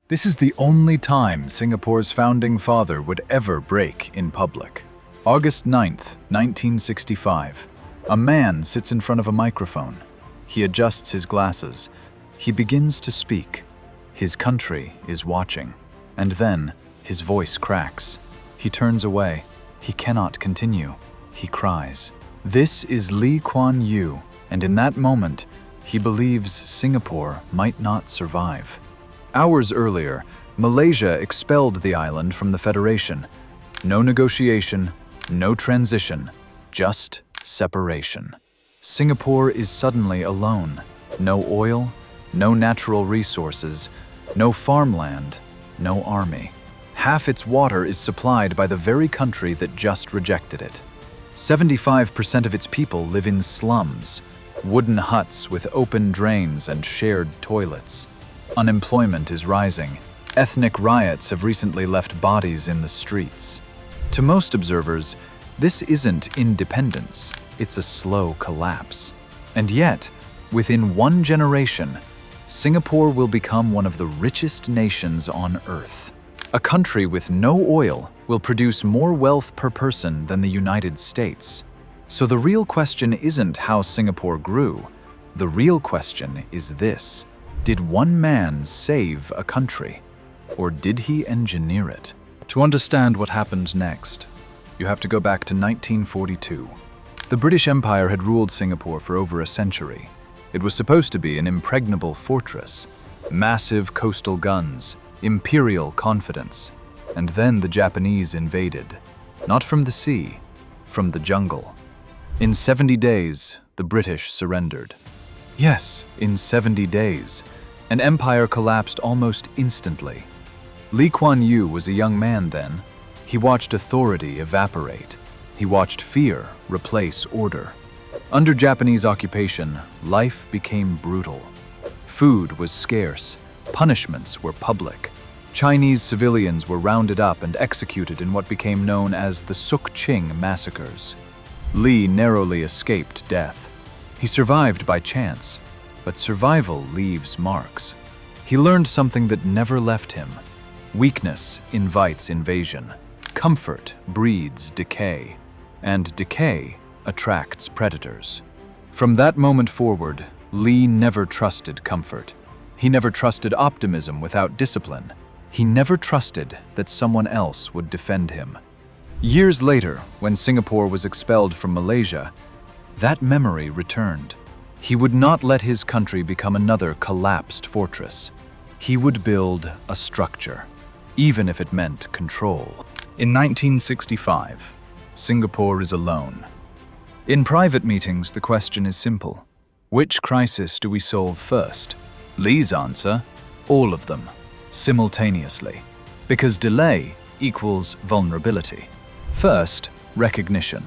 This is the only time Singapore's founding father would ever break in public. August 9th, 1965. A man sits in front of a microphone. He adjusts his glasses. He begins to speak. His country is watching. And then his voice cracks. He turns away. He cannot continue. He cries. This is Lee Kuan Yew, and in that moment, he believes Singapore might not survive. Hours earlier, Malaysia expelled the island from the Federation. No negotiation, no transition, just separation. Singapore is suddenly alone. No oil, no natural resources, no farmland, no army. Half its water is supplied by the very country that just rejected it. 75% of its people live in slums, wooden huts with open drains and shared toilets. Unemployment is rising. Ethnic riots have recently left bodies in the streets. To most observers, this isn't independence, it's a slow collapse. And yet, within one generation, Singapore will become one of the richest nations on Earth. A country with no oil will produce more wealth per person than the United States. So the real question isn't how Singapore grew. The real question is this: did one man save a country, or did he engineer it? To understand what happened next, you have to go back to 1942. The British Empire had ruled Singapore for over a century. It was supposed to be an impregnable fortress, massive coastal guns, imperial confidence. And then the Japanese invaded, not from the sea, from the jungle. In 70 days, the British surrendered. Yes, in 70 days, an empire collapsed almost instantly. Lee Kuan Yew was a young man then. He watched authority evaporate. He watched fear replace order. Under Japanese occupation, life became brutal. Food was scarce. Punishments were public. Chinese civilians were rounded up and executed in what became known as the Suk Ching massacres. Lee narrowly escaped death. He survived by chance, but survival leaves marks. He learned something that never left him. Weakness invites invasion. Comfort breeds decay, and decay attracts predators. From that moment forward, Lee never trusted comfort. He never trusted optimism without discipline. He never trusted that someone else would defend him. Years later, when Singapore was expelled from Malaysia, that memory returned. He would not let his country become another collapsed fortress. He would build a structure, even if it meant control. In 1965, Singapore is alone. In private meetings, the question is simple. Which crisis do we solve first? Lee's answer: all of them, simultaneously. Because delay equals vulnerability. First, recognition.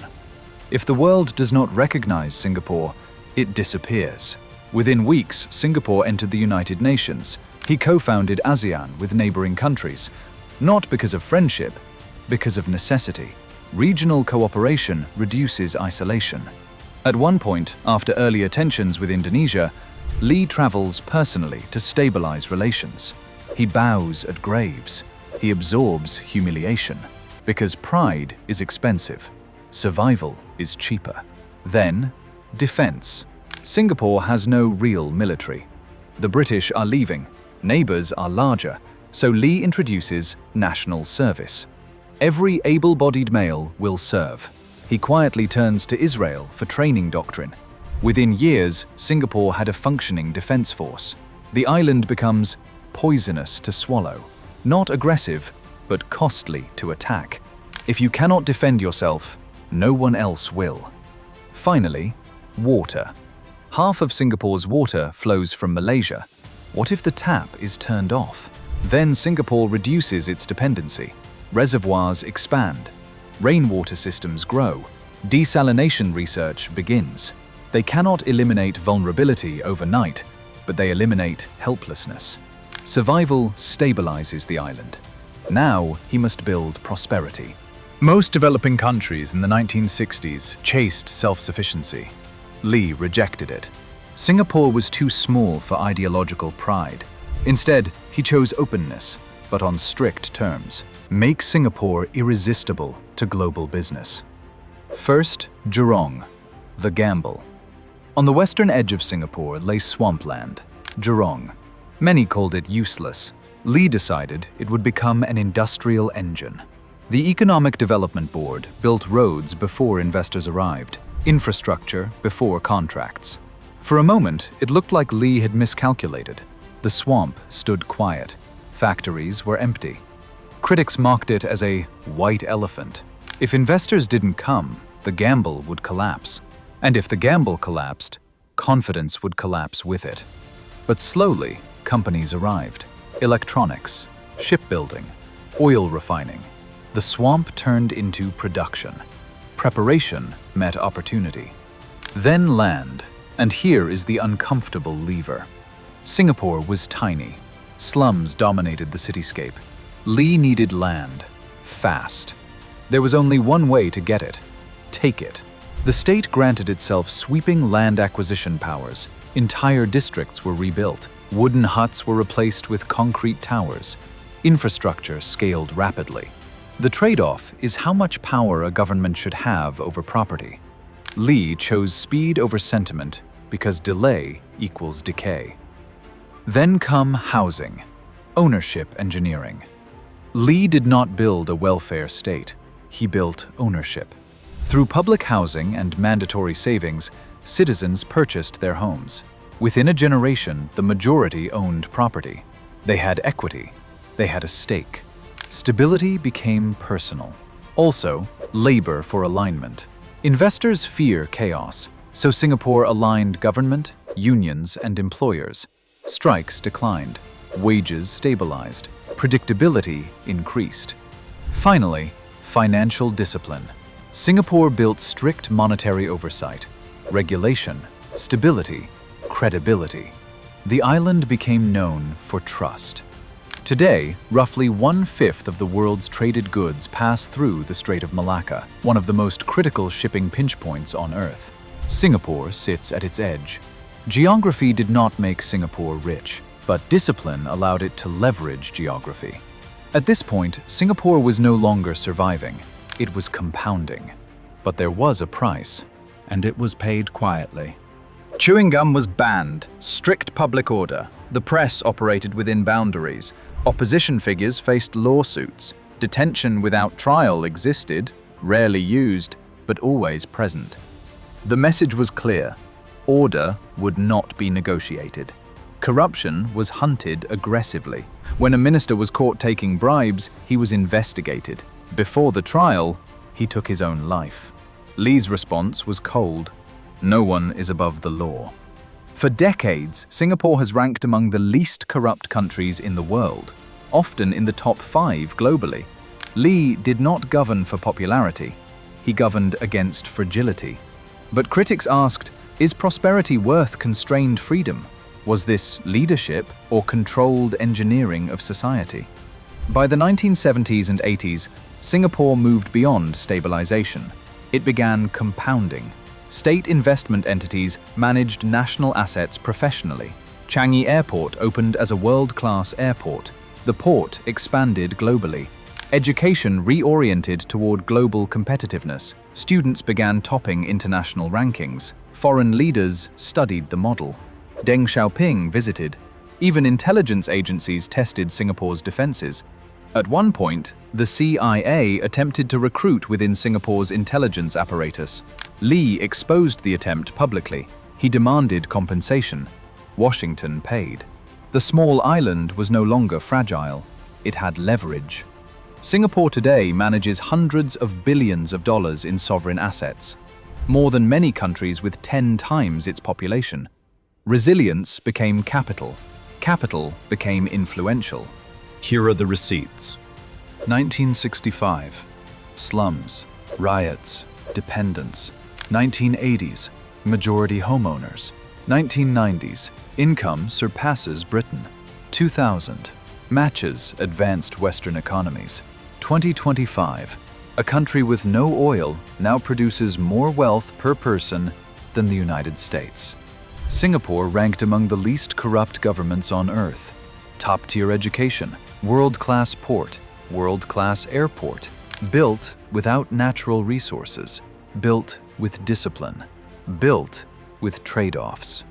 If the world does not recognize Singapore, it disappears. Within weeks, Singapore entered the United Nations. He co-founded ASEAN with neighboring countries, not because of friendship, because of necessity. Regional cooperation reduces isolation. At one point, after earlier tensions with Indonesia, Lee travels personally to stabilize relations. He bows at graves. He absorbs humiliation. Because pride is expensive. Survival is cheaper. Then, defense. Singapore has no real military. The British are leaving. Neighbors are larger. So Lee introduces national service. Every able-bodied male will serve. He quietly turns to Israel for training doctrine. Within years, Singapore had a functioning defense force. The island becomes poisonous to swallow. Not aggressive, but costly to attack. If you cannot defend yourself, no one else will. Finally, water. Half of Singapore's water flows from Malaysia. What if the tap is turned off? Then Singapore reduces its dependency. Reservoirs expand. Rainwater systems grow. Desalination research begins. They cannot eliminate vulnerability overnight, but they eliminate helplessness. Survival stabilizes the island. Now he must build prosperity. Most developing countries in the 1960s chased self-sufficiency. Lee rejected it. Singapore was too small for ideological pride. Instead, he chose openness, but on strict terms. Make Singapore irresistible to global business. First, Jurong, the gamble. On the western edge of Singapore lay swampland, Jurong. Many called it useless. Lee decided it would become an industrial engine. The Economic Development Board built roads before investors arrived, infrastructure before contracts. For a moment, it looked like Lee had miscalculated. The swamp stood quiet. Factories were empty. Critics mocked it as a white elephant. If investors didn't come, the gamble would collapse. And if the gamble collapsed, confidence would collapse with it. But slowly, companies arrived. Electronics, shipbuilding, oil refining. The swamp turned into production. Preparation met opportunity. Then land, and here is the uncomfortable lever. Singapore was tiny. Slums dominated the cityscape. Lee needed land, fast. There was only one way to get it: take it. The state granted itself sweeping land acquisition powers. Entire districts were rebuilt. Wooden huts were replaced with concrete towers. Infrastructure scaled rapidly. The trade-off is how much power a government should have over property. Lee chose speed over sentiment because delay equals decay. Then come housing, ownership engineering. Lee did not build a welfare state. He built ownership. Through public housing and mandatory savings, citizens purchased their homes. Within a generation, the majority owned property. They had equity. They had a stake. Stability became personal. Also, labor for alignment. Investors fear chaos, so Singapore aligned government, unions, and employers. Strikes declined. Wages stabilized. Predictability increased. Finally, financial discipline. Singapore built strict monetary oversight, regulation, stability, credibility. The island became known for trust. Today, roughly 1/5 of the world's traded goods pass through the Strait of Malacca, one of the most critical shipping pinch points on Earth. Singapore sits at its edge. Geography did not make Singapore rich, but discipline allowed it to leverage geography. At this point, Singapore was no longer surviving. It was compounding. But there was a price, and it was paid quietly. Chewing gum was banned, strict public order. The press operated within boundaries. Opposition figures faced lawsuits. Detention without trial existed, rarely used, but always present. The message was clear. Order would not be negotiated. Corruption was hunted aggressively. When a minister was caught taking bribes, he was investigated. Before the trial, he took his own life. Lee's response was cold. No one is above the law. For decades, Singapore has ranked among the least corrupt countries in the world, often in the top 5 globally. Lee did not govern for popularity. He governed against fragility. But critics asked, is prosperity worth constrained freedom? Was this leadership or controlled engineering of society? By the 1970s and 80s, Singapore moved beyond stabilization. It began compounding. State investment entities managed national assets professionally. Changi Airport opened as a world-class airport. The port expanded globally. Education reoriented toward global competitiveness. Students began topping international rankings. Foreign leaders studied the model. Deng Xiaoping visited. Even intelligence agencies tested Singapore's defenses. At one point, the CIA attempted to recruit within Singapore's intelligence apparatus. Lee exposed the attempt publicly. He demanded compensation. Washington paid. The small island was no longer fragile. It had leverage. Singapore today manages hundreds of billions of dollars in sovereign assets, more than many countries with 10 times its population. Resilience became capital. Capital became influential. Here are the receipts. 1965, slums, riots, dependence. 1980s, majority homeowners. 1990s, income surpasses Britain. 2000, matches advanced Western economies. 2025, a country with no oil now produces more wealth per person than the United States. Singapore ranked among the least corrupt governments on Earth. top-tier education, world-class port, world-class airport, built without natural resources, built with discipline, built with trade-offs.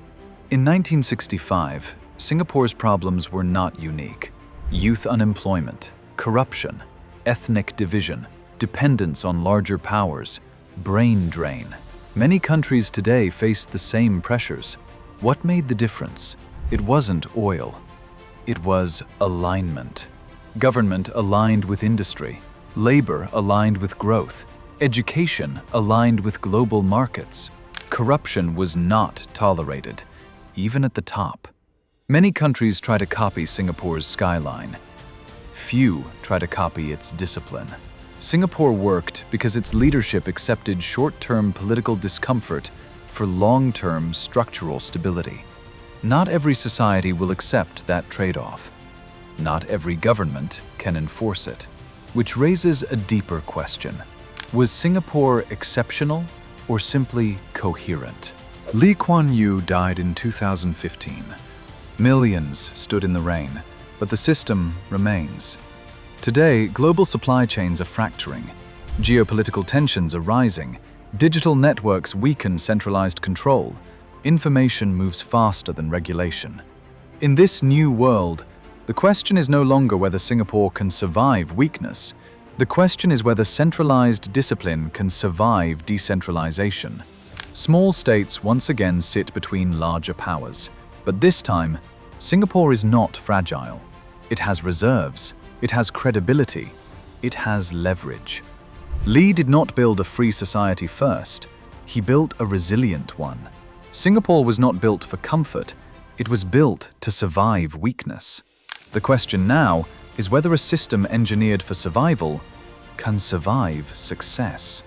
In 1965, Singapore's problems were not unique. Youth unemployment, corruption, ethnic division, dependence on larger powers, brain drain. Many countries today face the same pressures. What made the difference? It wasn't oil. It was alignment. Government aligned with industry, labor aligned with growth, education aligned with global markets. Corruption was not tolerated, even at the top. Many countries try to copy Singapore's skyline. Few try to copy its discipline. Singapore worked because its leadership accepted short-term political discomfort for long-term structural stability. Not every society will accept that trade-off. Not every government can enforce it, which raises a deeper question. Was Singapore exceptional or simply coherent? Lee Kuan Yew died in 2015. Millions stood in the rain, but the system remains. Today, global supply chains are fracturing. Geopolitical tensions are rising. Digital networks weaken centralized control. Information moves faster than regulation. In this new world, the question is no longer whether Singapore can survive weakness. The question is whether centralized discipline can survive decentralization. Small states once again sit between larger powers. But this time, Singapore is not fragile. It has reserves. It has credibility. It has leverage. Lee did not build a free society first. He built a resilient one. Singapore was not built for comfort. It was built to survive weakness. The question now is whether a system engineered for survival can survive success.